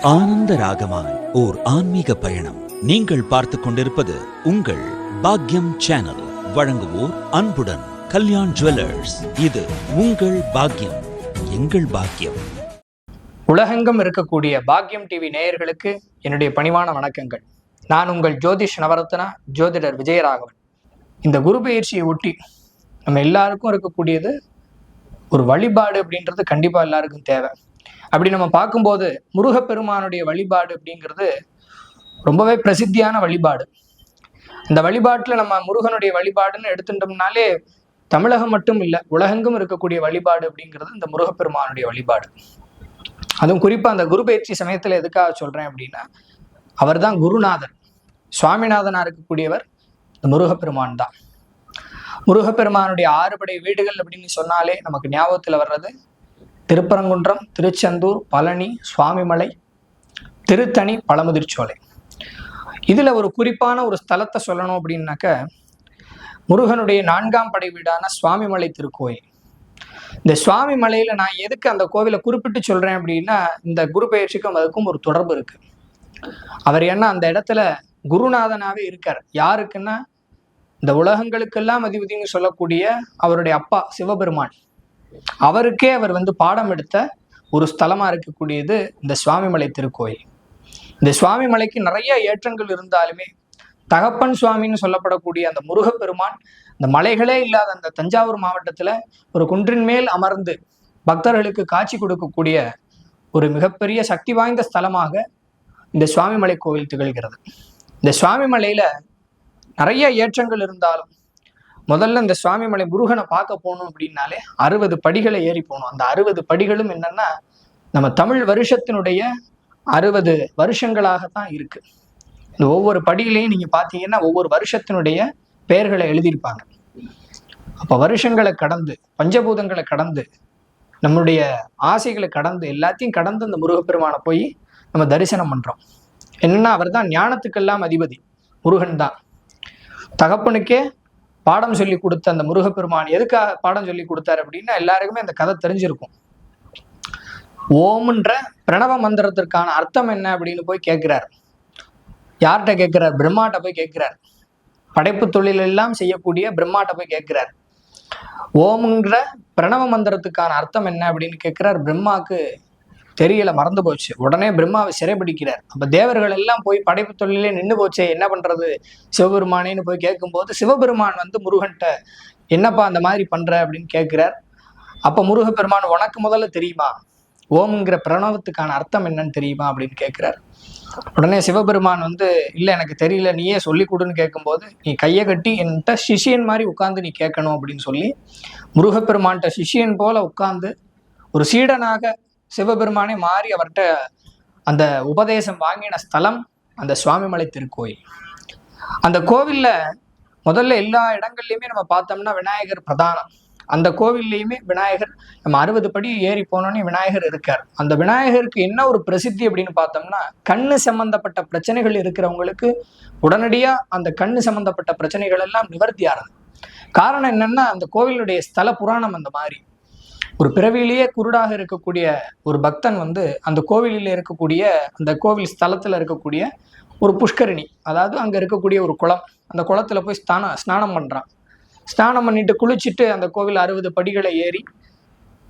ஆனந்த ராகமாய் ஓர் ஆன்மீக பயணம். நீங்கள் பார்த்துக் கொண்டிருப்பது உங்கள் பாக்யம் சேனல். வழங்குவோர் அன்புடன் கல்யாண் ஜுவல்லர்ஸ். இது உங்கள் பாக்யம், எங்கள் பாக்யம். உலகெங்கும் இருக்கக்கூடிய பாக்யம் டிவி நேயர்களுக்கு என்னுடைய பணிவான வணக்கங்கள். நான் உங்கள் ஜோதிஷ் நவரத்னா ஜோதிடர் விஜயராகவன். இந்த குரு பயிற்சியை ஒட்டி நம்ம எல்லாருக்கும் இருக்கக்கூடியது ஒரு வழிபாடு அப்படின்றது கண்டிப்பா எல்லாருக்கும் தேவை. அப்படி நம்ம பார்க்கும்போது முருகப்பெருமானுடைய வழிபாடு அப்படிங்கிறது ரொம்பவே பிரசித்தியான வழிபாடு. இந்த வழிபாட்டுல நம்ம முருகனுடைய வழிபாடுன்னு எடுத்துட்டோம்னாலே தமிழகம் மட்டும் இல்லை, உலகெங்கும் இருக்கக்கூடிய வழிபாடு அப்படிங்கிறது இந்த முருகப்பெருமானுடைய வழிபாடு. அதுவும் குறிப்பா அந்த குரு பயிற்சி சமயத்துல எதுக்காக சொல்றேன் அப்படின்னா, அவர் தான் குருநாதர், சுவாமிநாதனா இருக்கக்கூடியவர் இந்த முருகப்பெருமான் தான். முருகப்பெருமானுடைய 6 படை வீடுகள் அப்படின்னு சொன்னாலே நமக்கு ஞாபகத்துல வர்றது திருப்பரங்குன்றம், திருச்செந்தூர், பழனி, சுவாமிமலை, திருத்தணி, பழமுதிர்ச்சோலை. இதுல ஒரு குறிப்பான ஒரு ஸ்தலத்தை சொல்லணும் அப்படின்னாக்க, முருகனுடைய 4ஆம் படை வீடான சுவாமிமலை திருக்கோயில். இந்த சுவாமிமலையில நான் எதுக்கு அந்த கோவிலை குறிப்பிட்டு சொல்றேன் அப்படின்னா, இந்த குரு பயிற்சிக்கும் அதுக்கும் ஒரு தொடர்பு இருக்கு. அவர் என்ன அந்த இடத்துல குருநாதனாவே இருக்கார். யாருக்குன்னா, இந்த உலகங்களுக்கெல்லாம் அதிபதினு சொல்லக்கூடிய அவருடைய அப்பா சிவபெருமான், அவருக்கே அவர் பாடம் எடுத்த ஒரு ஸ்தலமா இருக்கக்கூடியது இந்த சுவாமிமலை திருக்கோயில். இந்த சுவாமிமலைக்கு நிறைய ஏற்றங்கள் இருந்தாலுமே தகப்பன் சுவாமின்னு சொல்லப்படக்கூடிய அந்த முருகப்பெருமான் இந்த மலைகளே இல்லாத அந்த தஞ்சாவூர் மாவட்டத்துல ஒரு குன்றின் மேல் அமர்ந்து பக்தர்களுக்கு காட்சி கொடுக்கக்கூடிய ஒரு மிகப்பெரிய சக்தி வாய்ந்த ஸ்தலமாக இந்த சுவாமிமலை கோவில் திகழ்கிறது. இந்த சுவாமிமலையில நிறைய ஏற்றங்கள் இருந்தாலும் முதல்ல இந்த சுவாமிமலை முருகனை பார்க்க போகணும் அப்படின்னாலே 60 படிகளை ஏறி போகணும். அந்த 60 படிகளும் என்னன்னா, நம்ம தமிழ் வருஷத்தினுடைய 60 வருஷங்களாகத்தான் இருக்கு. இந்த ஒவ்வொரு படியிலையும் நீங்க பாத்தீங்கன்னா ஒவ்வொரு வருஷத்தினுடைய பெயர்களை எழுதியிருப்பாங்க. அப்ப வருஷங்களை கடந்து, பஞ்சபூதங்களை கடந்து, நம்மளுடைய ஆசைகளை கடந்து, எல்லாத்தையும் கடந்து அந்த முருகப்பெருமானை போய் நம்ம தரிசனம் பண்றோம். என்னன்னா, அவர் தான் ஞானத்துக்கெல்லாம் அதிபதி, முருகன் தான். தகப்பனுக்கே பாடம் சொல்லி கொடுத்த அந்த முருகப்பெருமான் எதுக்காக பாடம் சொல்லி கொடுத்தாரு அப்படின்னா, எல்லாருக்குமே அந்த கதை தெரிஞ்சிருக்கும். ஓம்ன்ற பிரணவ மந்திரத்திற்கான அர்த்தம் என்ன அப்படின்னு போய் கேட்கிறார். யார்கிட்ட கேட்கிறார்? பிரம்மாட்ட போய் கேட்கிறார். படைப்பு தொழில் எல்லாம் செய்யக்கூடிய பிரம்மாட்ட போய் கேட்கிறார். ஓம்ங்கிற பிரணவ மந்திரத்துக்கான அர்த்தம் என்ன அப்படின்னு கேட்கிறார். பிரம்மாக்கு தெரியல, மறந்து போச்சு. உடனே பிரம்மாவை சிறைபிடிக்கிறார். அப்ப தேவர்கள் எல்லாம் போய் படைப்பு தொழிலே நின்று போச்சே, என்ன பண்றது சிவபெருமானேன்னு போய் கேட்கும்போது சிவபெருமான் முருகன்ட்ட என்னப்பா அந்த மாதிரி பண்ற அப்படின்னு கேட்கிறார். அப்ப முருகப்பெருமான், உனக்கு முதல்ல தெரியுமா ஓம்ங்கிற பிரணவத்துக்கான அர்த்தம் என்னன்னு தெரியுமா அப்படின்னு கேட்கிறார். உடனே சிவபெருமான் இல்ல எனக்கு தெரியல, நீயே சொல்லி கொடுன்னு கேட்கும்போது, நீ கையை கட்டி என்கிட்ட சிஷியன் மாதிரி உட்கார்ந்து நீ கேட்கணும் அப்படின்னு சொல்லி முருகப்பெருமான்கிட்ட சிஷியன் போல உட்கார்ந்து ஒரு சீடனாக சிவபெருமானே மாறி அவர்கிட்ட அந்த உபதேசம் வாங்கின ஸ்தலம் அந்த சுவாமிமலை திருக்கோயில். அந்த கோவில்ல முதல்ல எல்லா இடங்கள்லயுமே நம்ம பார்த்தோம்னா விநாயகர் பிரதானம். அந்த கோவில்லையுமே விநாயகர், நம்ம 60 படி ஏறி போனோன்னே விநாயகர் இருக்கார். அந்த விநாயகருக்கு என்ன ஒரு பிரசித்தி அப்படின்னு பார்த்தோம்னா, கண்ணு சம்பந்தப்பட்ட பிரச்சனைகள் இருக்கிறவங்களுக்கு உடனடியா அந்த கண்ணு சம்பந்தப்பட்ட பிரச்சனைகள் எல்லாம் நிவர்த்தி ஆகுது. காரணம் என்னன்னா, அந்த கோவிலுடைய ஸ்தல புராணம் அந்த மாதிரி. ஒரு பிறவியிலேயே குருடாக இருக்கக்கூடிய ஒரு பக்தன் அந்த கோவிலில் இருக்கக்கூடிய அந்த கோவில் ஸ்தலத்துல இருக்கக்கூடிய ஒரு புஷ்கரணி, அதாவது அங்க இருக்கக்கூடிய ஒரு குளம், அந்த குளத்துல போய் ஸ்நானம் பண்றான். ஸ்நானம் பண்ணிட்டு குளிச்சுட்டு அந்த கோவில் 60 படிகளை ஏறி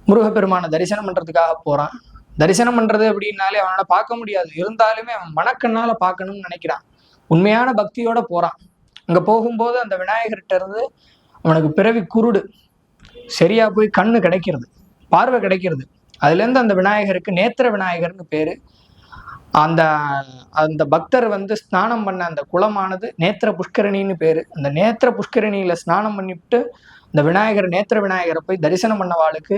முருகப்பெருமான தரிசனம் பண்றதுக்காக போறான். தரிசனம் பண்றது அப்படின்னாலே அவனால பார்க்க முடியாது, இருந்தாலுமே அவன் மனக்கண்ணால பார்க்கணும்னு நினைக்கிறான். உண்மையான பக்தியோட போறான். அங்க போகும்போது அந்த விநாயகர்கிட்ட இருந்து அவனுக்கு பிறவி குருடு சரியா போய் கண்ணு கிடைக்கிறது, பார்வை கிடைக்கிறது. அதுல இருந்து அந்த விநாயகருக்கு நேத்திர விநாயகர்னு பேரு. அந்த அந்த பக்தர் ஸ்நானம் பண்ண அந்த குளமானது நேத்திர புஷ்கரணின்னு பேரு. அந்த நேத்திர புஷ்கரணியில ஸ்நானம் பண்ணிவிட்டு அந்த விநாயகர், நேத்திர விநாயகரை போய் தரிசனம் பண்ணவாளுக்கு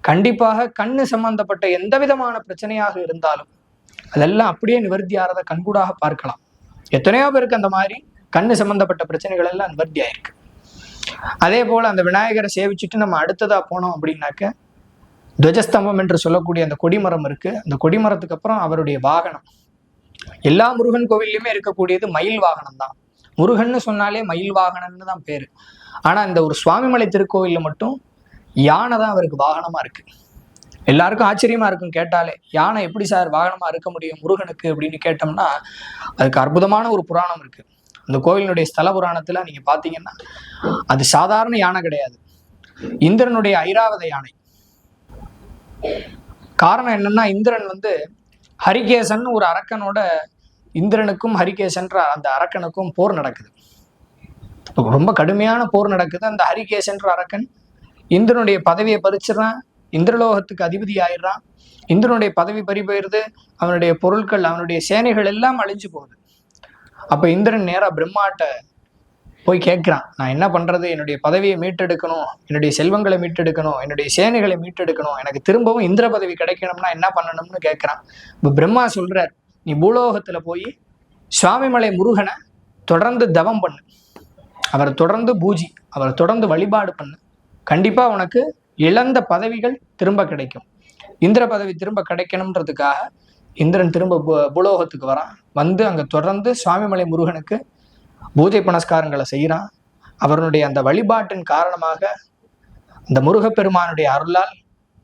கண்டிப்பாக கண்ணு சம்பந்தப்பட்ட எந்த விதமான பிரச்சனையாக இருந்தாலும் அதெல்லாம் அப்படியே நிவர்த்தியாகிறத கண்கூடாக பார்க்கலாம். எத்தனையோ பேருக்கு அந்த மாதிரி கண்ணு சம்பந்தப்பட்ட பிரச்சனைகள் எல்லாம் நிவர்த்தி ஆயிருக்கு. அதே போல அந்த விநாயகரை சேவிச்சுட்டு நம்ம அடுத்ததா போனோம் அப்படின்னாக்க, துவஜஸ்தம்பம் என்று சொல்லக்கூடிய அந்த கொடிமரம் இருக்கு. அந்த கொடிமரத்துக்கு அப்புறம் அவருடைய வாகனம். எல்லா முருகன் கோவில்லையுமே இருக்கக்கூடியது மயில் வாகனம் தான். முருகன்னு சொன்னாலே மயில் வாகனம்னு தான் பேரு. ஆனா இந்த ஒரு சுவாமிமலை திருக்கோவில்ல மட்டும் யானை தான் அவருக்கு வாகனமா இருக்கு. எல்லாருக்கும் ஆச்சரியமா இருக்கும் கேட்டாலே. யானை எப்படி சார் வாகனமா இருக்க முடியும் முருகனுக்கு அப்படின்னு கேட்டோம்னா, அதுக்கு அற்புதமான ஒரு புராணம் இருக்கு. அந்த கோவிலினுடைய ஸ்தல புராணத்துல நீங்க பாத்தீங்கன்னா, அது சாதாரண யானை கிடையாது. இந்திரனுடைய ஐராவத யானை. காரணம் என்னன்னா, இந்திரன் ஹரிகேசன் ஒரு அரக்கனோட, இந்திரனுக்கும் ஹரிகேசன்ற அந்த அரக்கனுக்கும் போர் நடக்குது. ரொம்ப கடுமையான போர் நடக்குது. அந்த ஹரிகேசன்ற அரக்கன் இந்திரனுடைய பதவியை பறிச்சிடறான். இந்திரலோகத்துக்கு அதிபதி ஆயிடுறான். இந்திரனுடைய பதவி பறிபோயிருது. அவனுடைய பொருட்கள், அவனுடைய சேனைகள் எல்லாம் அழிஞ்சு போகுது. அப்ப இந்திரன் நேரா பிரம்மாட்ட போய் கேட்கிறான், நான் என்ன பண்றது? என்னுடைய பதவியை மீட்டெடுக்கணும், என்னுடைய செல்வங்களை மீட்டெடுக்கணும், என்னுடைய சேனைகளை மீட்டெடுக்கணும், எனக்கு திரும்பவும் இந்திர பதவி கிடைக்கணும்னா என்ன பண்ணணும்னு கேட்கிறான். இப்ப பிரம்மா சொல்றார், நீ பூலோகத்துல போய் சுவாமிமலை முருகனை தொடர்ந்து தவம் பண்ணு, அவரை தொடர்ந்து பூஜி, அவரை தொடர்ந்து வழிபாடு பண்ணு, கண்டிப்பா உனக்கு இழந்த பதவிகள் திரும்ப கிடைக்கும். இந்திர பதவி திரும்ப கிடைக்கணும்ன்றதுக்காக இந்திரன் திரும்ப பூலோகத்துக்கு வரான். அங்க தொடர்ந்து சுவாமிமலை முருகனுக்கு பூஜை புனஸ்காரங்களை செய்யறான். அவனுடைய அந்த வழிபாட்டின் காரணமாக அந்த முருகப்பெருமானுடைய அருளால்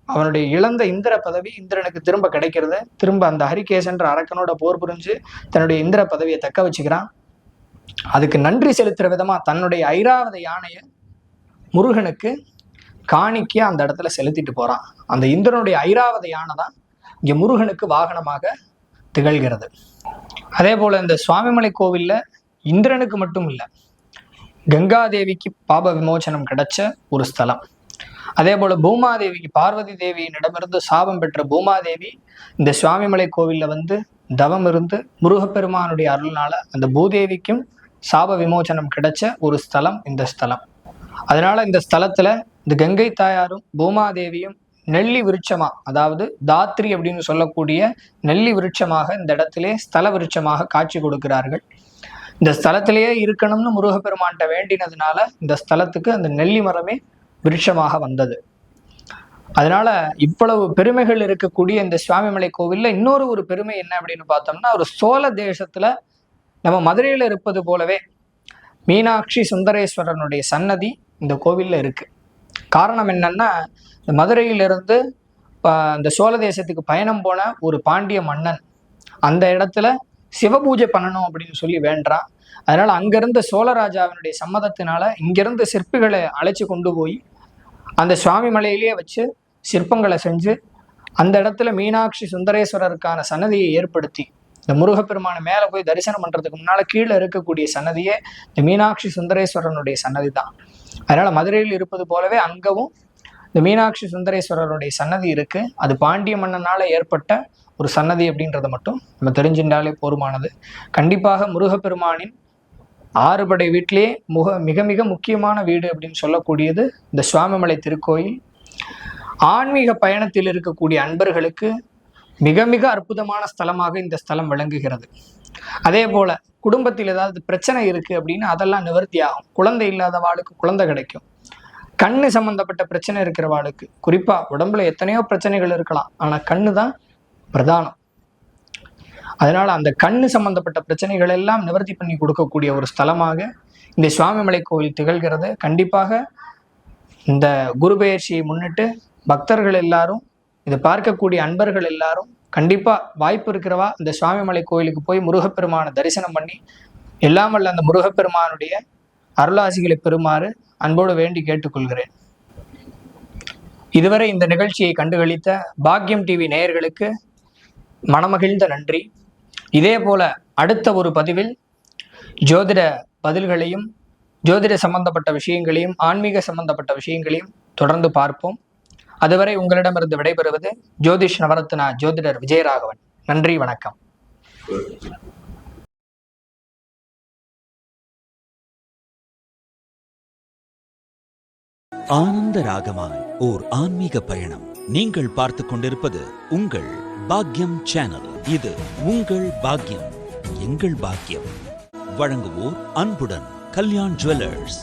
அவனுடைய இழந்த இந்திர பதவி இந்திரனுக்கு திரும்ப கிடைக்கிறது. திரும்ப அந்த ஹரிகேசன்ற அரக்கனோட போர் புரிஞ்சு தன்னுடைய இந்திர பதவியை தக்க வச்சுக்கிறான். அதுக்கு நன்றி செலுத்துற விதமா தன்னுடைய ஐராவத யானைய முருகனுக்கு காணிக்கையா அந்த இடத்துல செலுத்திட்டு போறான். அந்த இந்திரனுடைய ஐராவத யானை தான் இங்க முருகனுக்கு வாகனமாக திகழ்கிறது. அதே போல இந்த சுவாமிமலை கோவில்ல இந்திரனுக்கு மட்டும் இல்லை, கங்காதேவிக்கு பாப விமோசனம் கிடைச்ச ஒரு ஸ்தலம். அதே போல பூமாதேவிக்கு, பார்வதி தேவியினிடமிருந்து சாபம் பெற்ற பூமாதேவி இந்த சுவாமிமலை கோவில்ல தவம் இருந்து முருகப்பெருமானுடைய அருள்னால அந்த பூதேவிக்கும் சாப விமோசனம் கிடைச்ச ஒரு ஸ்தலம் இந்த ஸ்தலம். அதனால இந்த ஸ்தலத்துல இந்த கங்கை தாயாரும் பூமாதேவியும் நெல்லி விருட்சமா, அதாவது தாத்ரி அப்படின்னு சொல்லக்கூடிய நெல்லி விருட்சமாக இந்த இடத்திலே ஸ்தல விருட்சமாக காட்சி கொடுக்கிறார்கள். இந்த ஸ்தலத்திலேயே இருக்கணும்னு முருகப்பெருமான்கிட்ட வேண்டினதுனால இந்த ஸ்தலத்துக்கு அந்த நெல்லி மரமே விருட்சமாக வந்தது. அதனால இவ்வளவு பெருமைகள் இருக்கக்கூடிய இந்த சுவாமிமலை கோவில்ல இன்னொரு ஒரு பெருமை என்ன அப்படின்னு பார்த்தோம்னா, ஒரு சோழ தேசத்துல நம்ம மதுரையில இருப்பது போலவே மீனாட்சி சுந்தரேஸ்வரனுடைய சன்னதி இந்த கோவில்ல இருக்கு. காரணம் என்னன்னா, இந்த மதுரையிலிருந்து இந்த சோழ தேசத்துக்கு பயணம் போன ஒரு பாண்டிய மன்னன் அந்த இடத்துல சிவபூஜை பண்ணணும் அப்படின்னு சொல்லி வேண்டான். அதனால அங்கிருந்த சோழராஜாவினுடைய சம்மதத்தினால இங்கிருந்து சிற்பிகளை அழைச்சி கொண்டு போய் அந்த சுவாமி மலையிலேயே வச்சு சிற்பங்களை செஞ்சு அந்த இடத்துல மீனாட்சி சுந்தரேஸ்வரருக்கான சன்னதியை ஏற்படுத்தி, இந்த முருகப்பெருமான மேல போய் தரிசனம் பண்றதுக்கு முன்னால கீழே இருக்கக்கூடிய சன்னதியே இந்த மீனாட்சி சுந்தரேஸ்வரனுடைய சன்னதி தான். அதனால மதுரையில் இருப்பது போலவே அங்கவும் இந்த மீனாட்சி சுந்தரேஸ்வரருடைய சன்னதி இருக்கு. அது பாண்டிய மன்னனால ஏற்பட்ட ஒரு சன்னதி அப்படின்றத மட்டும் நம்ம தெரிஞ்சின்றாலே போருமானது. கண்டிப்பாக முருகப்பெருமானின் 6 படை வீட்டிலேயே மிக மிக முக்கியமான வீடு அப்படின்னு சொல்லக்கூடியது இந்த சுவாமிமலை திருக்கோயில். ஆன்மீக பயணத்தில் இருக்கக்கூடிய அன்பர்களுக்கு மிக மிக அற்புதமான ஸ்தலமாக இந்த ஸ்தலம் விளங்குகிறது. அதே போல குடும்பத்தில் ஏதாவது பிரச்சனை இருக்கு அப்படின்னா அதெல்லாம் நிவர்த்தி ஆகும். குழந்தை இல்லாத வாளுக்கு குழந்தை கிடைக்கும். கண்ணு சம்பந்தப்பட்ட பிரச்சனை இருக்கிற வாளுக்கு, குறிப்பா உடம்புல எத்தனையோ பிரச்சனைகள் இருக்கலாம், ஆனா கண்ணு தான் பிரதானம். அதனால அந்த கண்ணு சம்பந்தப்பட்ட பிரச்சனைகள் எல்லாம் நிவர்த்தி பண்ணி கொடுக்கக்கூடிய ஒரு ஸ்தலமாக இந்த சுவாமிமலை கோவில் திகழ்கிறது. கண்டிப்பாக இந்த குரு பெயர்ச்சியை முன்னிட்டு பக்தர்கள் எல்லாரும், இதை பார்க்கக்கூடிய அன்பர்கள் எல்லாரும் கண்டிப்பா வாய்ப்பு இருக்கிறவா இந்த சுவாமிமலை கோயிலுக்கு போய் முருகப்பெருமான தரிசனம் பண்ணி எல்லாம் வல்ல அந்த முருகப்பெருமானுடைய அருளாசிகளை பெறுமாறு அன்போடு வேண்டி கேட்டுக்கொள்கிறேன். இதுவரை இந்த நிகழ்ச்சியை கண்டுகளித்த பாக்யம் டிவி நேயர்களுக்கு மனமகிழ்ந்த நன்றி. இதே போல அடுத்த ஒரு பதிவில் ஜோதிட பதில்களையும், ஜோதிட சம்பந்தப்பட்ட விஷயங்களையும், ஆன்மீக சம்பந்தப்பட்ட விஷயங்களையும் தொடர்ந்து பார்ப்போம். அதுவரை உங்களிடமிருந்து விடைபெறுவது ஜோதிஷ் நவரத்னா ஜோதிடர் விஜயராகவன். நன்றி, வணக்கம். ஆனந்த ராகமாய் ஓர் ஆன்மீக பயணம். நீங்கள் பார்த்து கொண்டிருப்பது உங்கள் பாக்யம் சேனல். இது உங்கள் பாக்யம், எங்கள் பாக்கியம். வழங்குவோர் அன்புடன் கல்யாண் ஜுவல்லர்ஸ்.